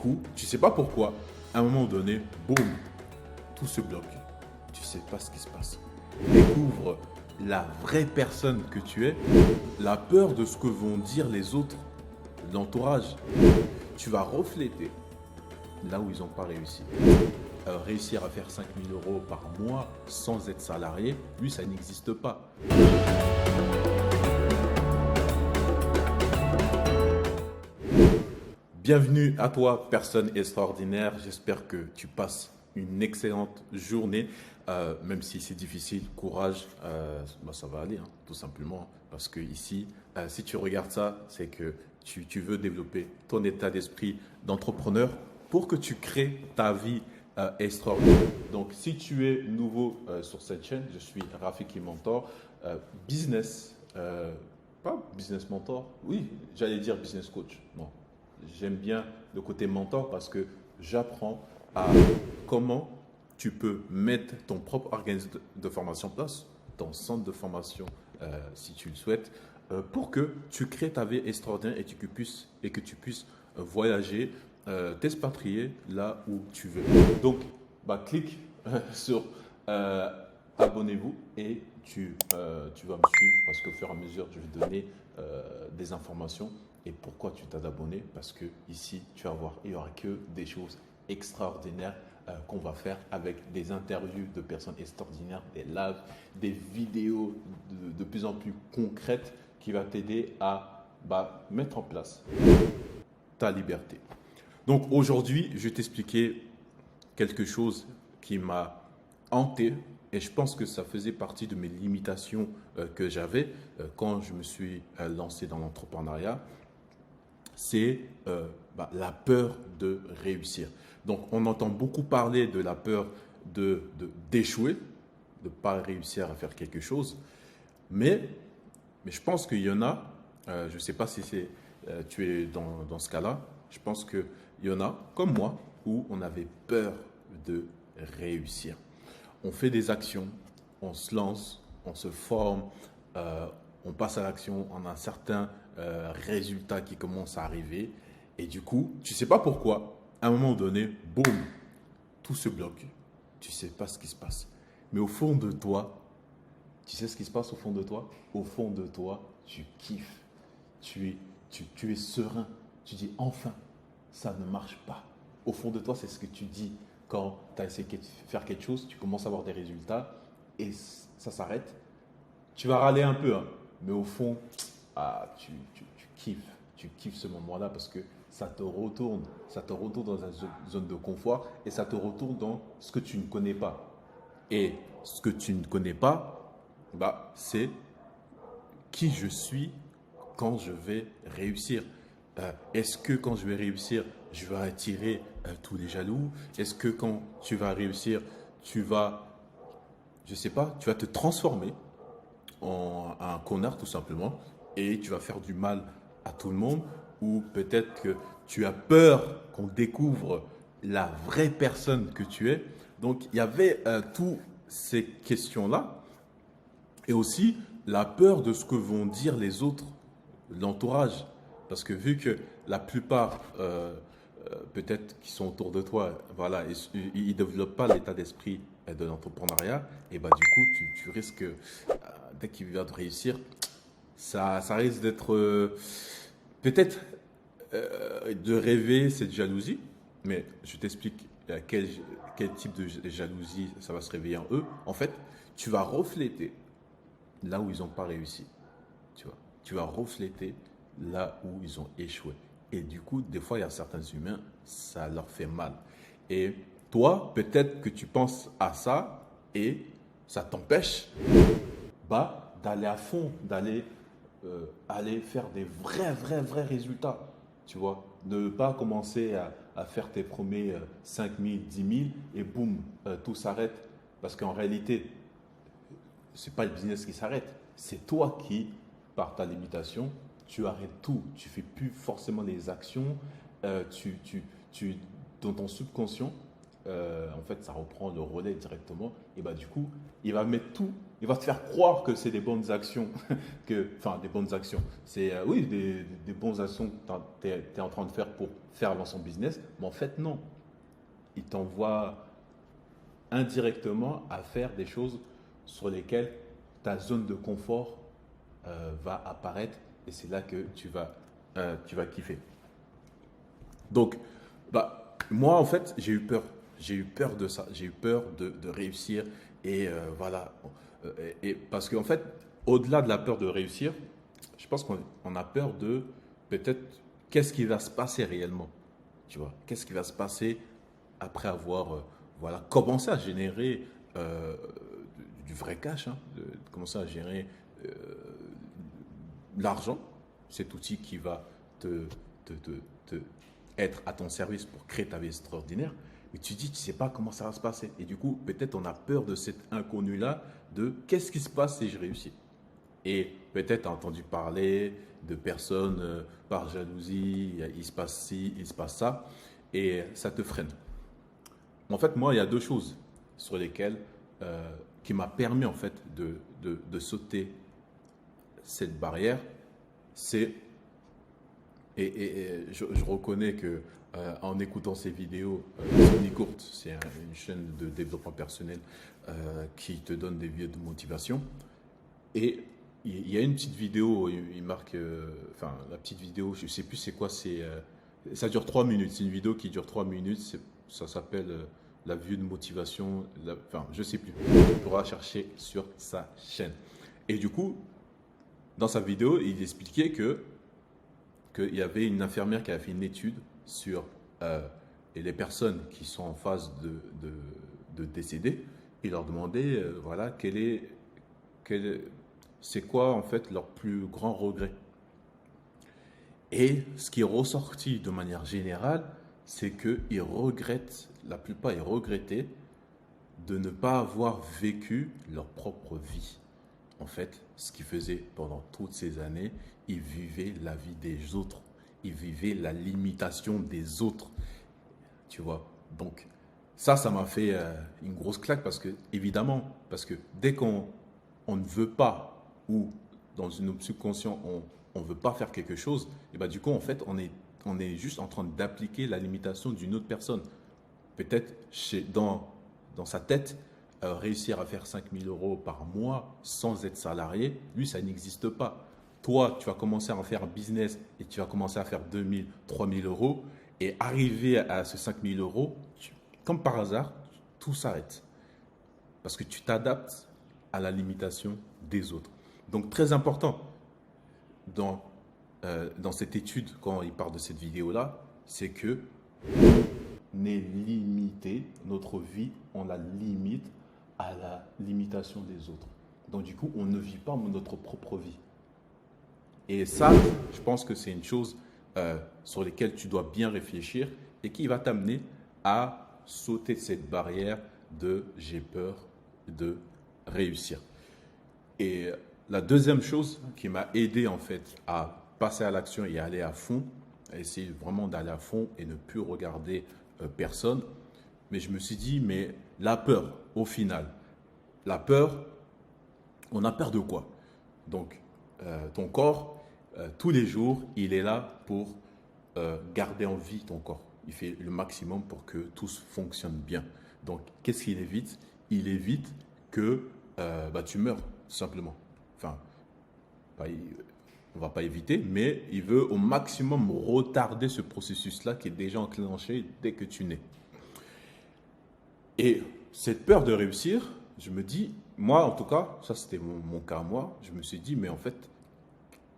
coup, tu sais pas pourquoi, à un moment donné, boum, tout se bloque. Tu sais pas ce qui se passe. Découvre la vraie personne que tu es, la peur de ce que vont dire les autres, l'entourage. Tu vas refléter là où ils n'ont pas réussi. Réussir à faire 5 000 € par mois sans être salarié, lui, ça n'existe pas. Bienvenue à toi, personne extraordinaire. J'espère que tu passes une excellente journée, même si c'est difficile. Courage, ça va aller, hein, tout simplement. Parce que ici, si tu regardes ça, c'est que tu veux développer ton état d'esprit d'entrepreneur pour que tu crées ta vie extraordinaire. Donc, si tu es nouveau sur cette chaîne, je suis Rafiki Mentor, business, pas business mentor, oui, j'allais dire business coach, non. J'aime bien le côté mentor parce que j'apprends à comment tu peux mettre ton propre organisme de formation en place, ton centre de formation si tu le souhaites, pour que tu crées ta vie extraordinaire et que tu puisses voyager, t'expatrier là où tu veux. Donc, clique sur abonnez-vous et tu vas me suivre parce qu'au fur et à mesure, je vais donner des informations. Et pourquoi tu t'as abonné? Parce que ici, tu vas voir, il n'y aura que des choses extraordinaires qu'on va faire avec des interviews de personnes extraordinaires, des lives, des vidéos de plus en plus concrètes qui va t'aider à mettre en place ta liberté. Donc aujourd'hui, je vais t'expliquer quelque chose qui m'a hanté et je pense que ça faisait partie de mes limitations que j'avais quand je me suis lancé dans l'entrepreneuriat. C'est la peur de réussir. Donc, on entend beaucoup parler de la peur d'échouer, de ne pas réussir à faire quelque chose. Mais je pense qu'il y en a, je ne sais pas si tu es dans ce cas-là, je pense qu'il y en a, comme moi, où on avait peur de réussir. On fait des actions, on se lance, on se forme, on passe à l'action, on a un certain résultat qui commence à arriver. Et du coup, tu ne sais pas pourquoi, à un moment donné, boum, tout se bloque. Tu ne sais pas ce qui se passe. Mais au fond de toi, tu sais ce qui se passe au fond de toi? Au fond de toi, tu kiffes. Tu es serein. Tu dis enfin, ça ne marche pas. Au fond de toi, c'est ce que tu dis quand tu as essayé de faire quelque chose, tu commences à avoir des résultats et ça s'arrête. Tu vas râler un peu, hein, mais au fond, tu kiffes. Tu kiffes ce moment-là parce que ça te retourne dans une zone de confort et ça te retourne dans ce que tu ne connais pas. Et ce que tu ne connais pas, c'est qui je suis quand je vais réussir. Est-ce que quand je vais réussir, je vais attirer tous les jaloux? Est-ce que quand tu vas réussir, tu vas, je sais pas, tu vas te transformer en un connard tout simplement et tu vas faire du mal à tout le monde? Ou peut-être que tu as peur qu'on découvre la vraie personne que tu es. Donc il y avait toutes ces questions-là et aussi la peur de ce que vont dire les autres, l'entourage. Parce que vu que la plupart, peut-être qui sont autour de toi, voilà, ils ne développent pas l'état d'esprit de l'entrepreneuriat, et du coup, tu risques, dès qu'ils viennent de réussir, ça risque d'être, peut-être, de rêver cette jalousie, mais je t'explique quel type de jalousie ça va se réveiller en eux. En fait, tu vas refléter là où ils n'ont pas réussi. Tu vas refléter là où ils ont échoué. Et du coup, des fois, il y a certains humains, ça leur fait mal. Et toi, peut-être que tu penses à ça et ça t'empêche d'aller à fond, aller faire des vrais résultats. Tu vois, ne pas commencer à faire tes premiers 5 000, 10 000 et boum, tout s'arrête. Parce qu'en réalité, c'est pas le business qui s'arrête, c'est toi qui, par ta limitation, tu arrêtes tout. Tu fais plus forcément les actions. Dans ton subconscient, en fait, ça reprend le relais directement. Et du coup, il va mettre tout Il va te faire croire que c'est des bonnes actions, enfin des bonnes actions. C'est oui, des bonnes actions que tu es en train de faire pour faire avancer son business, mais en fait non. Il t'envoie indirectement à faire des choses sur lesquelles ta zone de confort va apparaître et c'est là que tu vas kiffer. Donc, bah, moi en fait, j'ai eu peur. J'ai eu peur de ça. J'ai eu peur de réussir et voilà. Et parce qu'en fait, au-delà de la peur de réussir, je pense qu'on a peur de peut-être qu'est-ce qui va se passer réellement. Tu vois, qu'est-ce qui va se passer après avoir voilà, commencé à générer du vrai cash, hein, de commencer à générer euh, l'argent, cet outil qui va te, te, te, te être à ton service pour créer ta vie extraordinaire. Mais tu dis, tu ne sais pas comment ça va se passer. Et du coup, peut-être on a peur de cet inconnu-là, de qu'est-ce qui se passe si je réussis. Et peut-être entendu parler de personnes par jalousie, il se passe ci, il se passe ça, et ça te freine. En fait, moi, il y a deux choses sur lesquelles, qui m'a permis en fait de sauter cette barrière. C'est, et je reconnais que en écoutant ces vidéos, Sony Courte, c'est une chaîne de développement personnel qui te donne des vidéos de motivation. Et il y a une petite vidéo, il marque, enfin la petite vidéo, je ne sais plus c'est quoi, ça dure 3 minutes, c'est une vidéo qui dure 3 minutes, ça s'appelle la vue de motivation, enfin je ne sais plus, tu pourras chercher sur sa chaîne. Et du coup, dans sa vidéo, il expliquait qu'il y avait une infirmière qui avait fait une étude sur et les personnes qui sont en phase de décéder. Il leur demandait, voilà, c'est quoi en fait leur plus grand regret. Et ce qui est ressorti de manière générale, c'est qu'ils regrettent, la plupart ils regrettaient de ne pas avoir vécu leur propre vie. En fait, ce qu'ils faisaient pendant toutes ces années, ils vivaient la vie des autres. Ils vivaient la limitation des autres. Tu vois. Donc, ça m'a fait une grosse claque parce que, évidemment, parce que dès qu'on ne veut pas ou dans une subconscient, on ne veut pas faire quelque chose, et bah, du coup, en fait, on est juste en train d'appliquer la limitation d'une autre personne. Peut-être dans sa tête, réussir à faire 5 000 euros par mois sans être salarié, lui, ça n'existe pas. Toi, tu vas commencer à en faire un business et tu vas commencer à faire 2 000, 3 000 euros et arriver à ce 5 000 euros, comme par hasard, tout s'arrête. Parce que tu t'adaptes à la limitation des autres. Donc, très important dans cette étude, quand il parle de cette vidéo-là, c'est que on est limité, notre vie, on la limite à la limitation des autres. Donc du coup, on ne vit pas notre propre vie. Et ça, je pense que c'est une chose sur laquelle tu dois bien réfléchir et qui va t'amener à sauter cette barrière de j'ai peur de réussir. Et la deuxième chose qui m'a aidé en fait à passer à l'action et à aller à fond, à essayer vraiment d'aller à fond et ne plus regarder personne, mais je me suis dit, mais la peur, au final, la peur, on a peur de quoi? Donc, ton corps, tous les jours, il est là pour garder en vie ton corps. Il fait le maximum pour que tout fonctionne bien. Donc, qu'est-ce qu'il évite? Il évite que bah, tu meurs, tout simplement. Enfin, on ne va pas éviter, mais il veut au maximum retarder ce processus-là qui est déjà enclenché dès que tu nais. Et cette peur de réussir, je me dis, moi en tout cas, ça c'était mon cas moi, je me suis dit, mais en fait,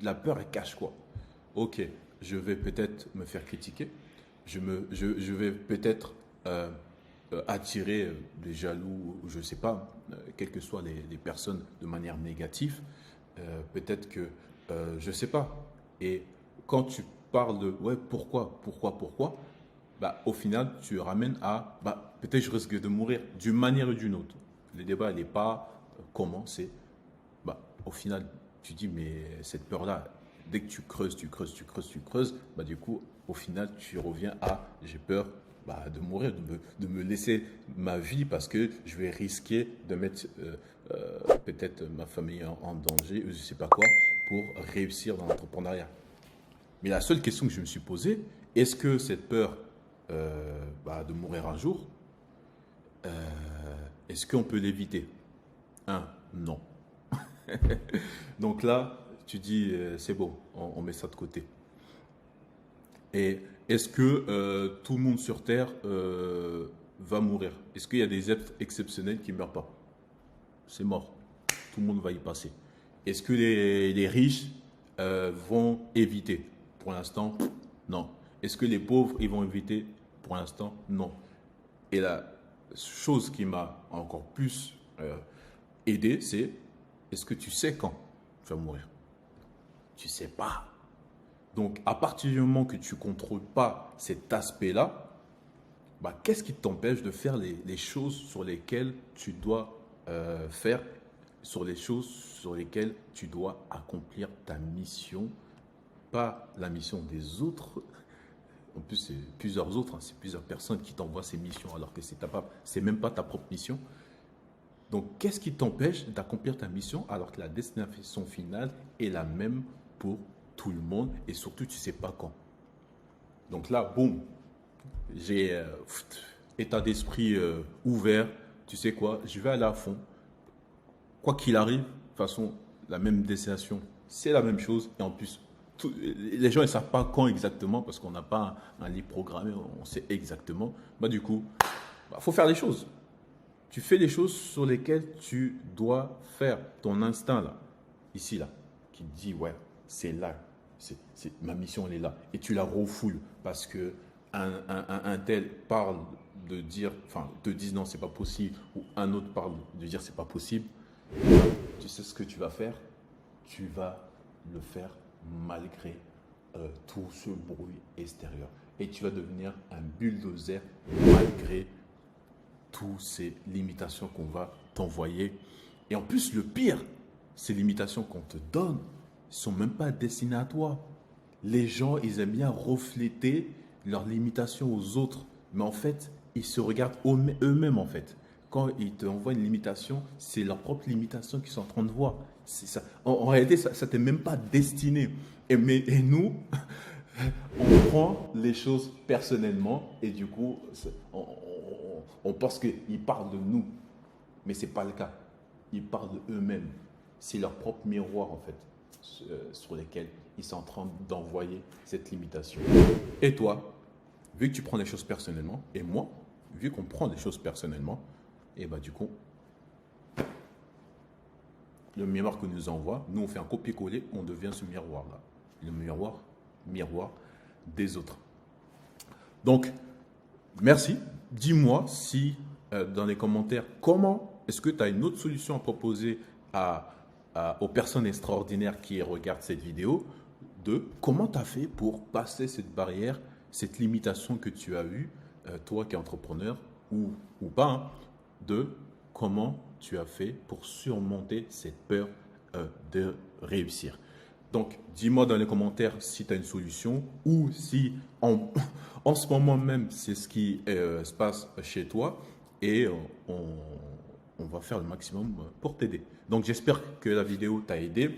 la peur, elle cache quoi? Ok, je vais peut-être me faire critiquer, je vais peut-être attirer des jaloux, je ne sais pas, quelles que soient les personnes de manière négative, peut-être que, je ne sais pas. Et quand tu parles de, ouais, pourquoi, bah, au final, tu ramènes à, bah, peut-être je risque de mourir d'une manière ou d'une autre. Le débat, il n'est pas comment, c'est, bah, au final, tu dis, mais cette peur-là, dès que tu creuses, bah, du coup, au final, tu reviens à, j'ai peur bah, de mourir, de me laisser ma vie parce que je vais risquer de mettre peut-être ma famille en danger, je ne sais pas quoi, pour réussir dans l'entrepreneuriat. Mais la seule question que je me suis posée, est-ce que cette peur de mourir un jour, est-ce qu'on peut l'éviter? Non. Donc là, tu dis, c'est bon, on met ça de côté. Et est-ce que tout le monde sur Terre va mourir? Est-ce qu'il y a des êtres exceptionnels qui ne meurent pas? C'est mort. Tout le monde va y passer. Est-ce que les riches vont éviter? Pour l'instant, non. Est-ce que les pauvres, ils vont éviter? Pour l'instant, non. Et la chose qui m'a encore plus aidé, c'est est-ce que tu sais quand tu vas mourir? Tu ne sais pas. Donc, à partir du moment que tu ne contrôles pas cet aspect-là, qu'est-ce qui t'empêche de faire les choses sur lesquelles tu dois faire, sur les choses sur lesquelles tu dois accomplir ta mission, pas la mission des autres. En plus, c'est plusieurs autres, c'est plusieurs personnes qui t'envoient ces missions alors que c'est même pas ta propre mission. Donc, qu'est-ce qui t'empêche d'accomplir ta mission alors que la destination finale est la même pour tout le monde et surtout, tu ne sais pas quand. Donc là, boum, j'ai état d'esprit ouvert. Tu sais quoi, je vais aller à fond. Quoi qu'il arrive, de toute façon, la même destination, c'est la même chose. Et en plus, les gens ne savent pas quand exactement parce qu'on n'a pas un livre programmé, on sait exactement. Du coup, faut faire les choses. Tu fais les choses sur lesquelles tu dois faire. Ton instinct, là, ici, là, qui te dit, ouais, c'est là, ma mission, elle est là. Et tu la refoules parce que un tel parle de dire, te dit non, c'est pas possible, ou un autre parle de dire c'est pas possible. Tu sais ce que tu vas faire? Tu vas le faire malgré tout ce bruit extérieur. Et tu vas devenir un bulldozer malgré toutes ces limitations qu'on va t'envoyer. Et en plus, le pire, ces limitations qu'on te donne ne sont même pas destinées à toi. Les gens, ils aiment bien refléter leurs limitations aux autres. Mais en fait, ils se regardent eux-mêmes en fait. Quand ils te envoient une limitation, c'est leur propre limitation qu'ils sont en train de voir. Ça. En réalité, ça ne t'est même pas destiné. Et nous, on prend les choses personnellement et du coup, on pense qu'ils parlent de nous. Mais ce n'est pas le cas. Ils parlent d'eux-mêmes. C'est leur propre miroir en fait, sur lesquels ils sont en train d'envoyer cette limitation. Et toi, vu que tu prends les choses personnellement, et moi, vu qu'on prend les choses personnellement, et du coup, le miroir que nous envoie, nous on fait un copier-coller, on devient ce miroir-là. Le miroir des autres. Donc, merci. Dis-moi si dans les commentaires, comment est-ce que tu as une autre solution à proposer aux personnes extraordinaires qui regardent cette vidéo, de comment tu as fait pour passer cette barrière, cette limitation que tu as eue, toi qui es entrepreneur ou pas, de comment tu as fait pour surmonter cette peur de réussir. Donc, dis-moi dans les commentaires si tu as une solution ou si en ce moment même, c'est ce qui se passe chez toi et on va faire le maximum pour t'aider. Donc, j'espère que la vidéo t'a aidé.